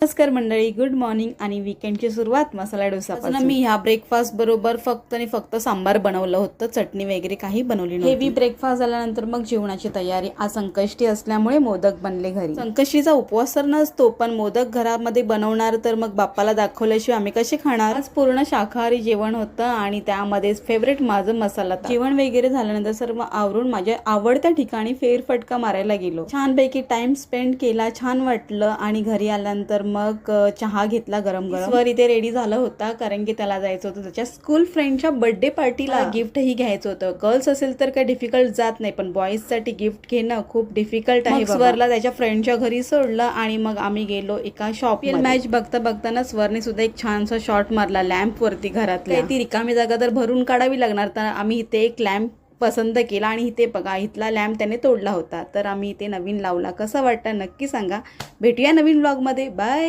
नमस्कार मंडळी, good morning आणि वीकेंडची सुरुवात मसाला डोसापासून. मी ह्या ब्रेकफास्ट बरोबर फक्त आणि फक्त सांबार बनवलं होतं, चटणी वगैरे काही बनवली नव्हती. हेवी ब्रेकफास्ट झाल्यानंतर मग जेवणाची तयारी. आज संकष्टी असल्यामुळे मोदक बनले घरी. संकष्टीचा उपवास तर नसतो, पण मोदक घरामध्ये बनवणार तर मग बाप्पाला दाखवल्याशिवाय आम्ही कसे खाणार. आज पूर्ण शाकाहारी जेवण होतं आणि त्यामध्ये फेवरेट माझं मसाला. जेवण वगैरे झाल्यानंतर सर्व आवरून माझ्या आवडत्या ठिकाणी फेरफटका मारायला गेलो. छानपैकी टाइम स्पेंड केला, छान वाटलं. आणि घरी आल्यानंतर मग चहा घेतला गरम गरम. स्वर इथे रेडी झालं होता कारण की त्याला जायचं होतं त्याच्या स्कूल फ्रेंडच्या बर्थडे पार्टीला. गिफ्टही घ्यायचं होतं. गर्ल्स असेल तर काही डिफिकल्ट जात नाही, पण बॉईज साठी गिफ्ट घेणं खूप डिफिकल्ट आहे. स्वरला त्याच्या फ्रेंडच्या घरी सोडलं आणि मग आम्ही गेलो एका शॉप. मॅच बघता बघताना स्वरने सुद्धा एक छानसा शॉट मारला लॅम्प वरती घरातल्या. ती रिकामी जागा तर भरून काढावी लागणार, तर आम्ही इथे एक लॅम्प पसंत केला आणि इथे बघा, इथला लॅम्प त्याने तोडला होता, तर आम्ही इथे नवीन लावला. कसं वाटतं नक्की सांगा. भेटूया नवीन व्लॉगमध्ये. बाय.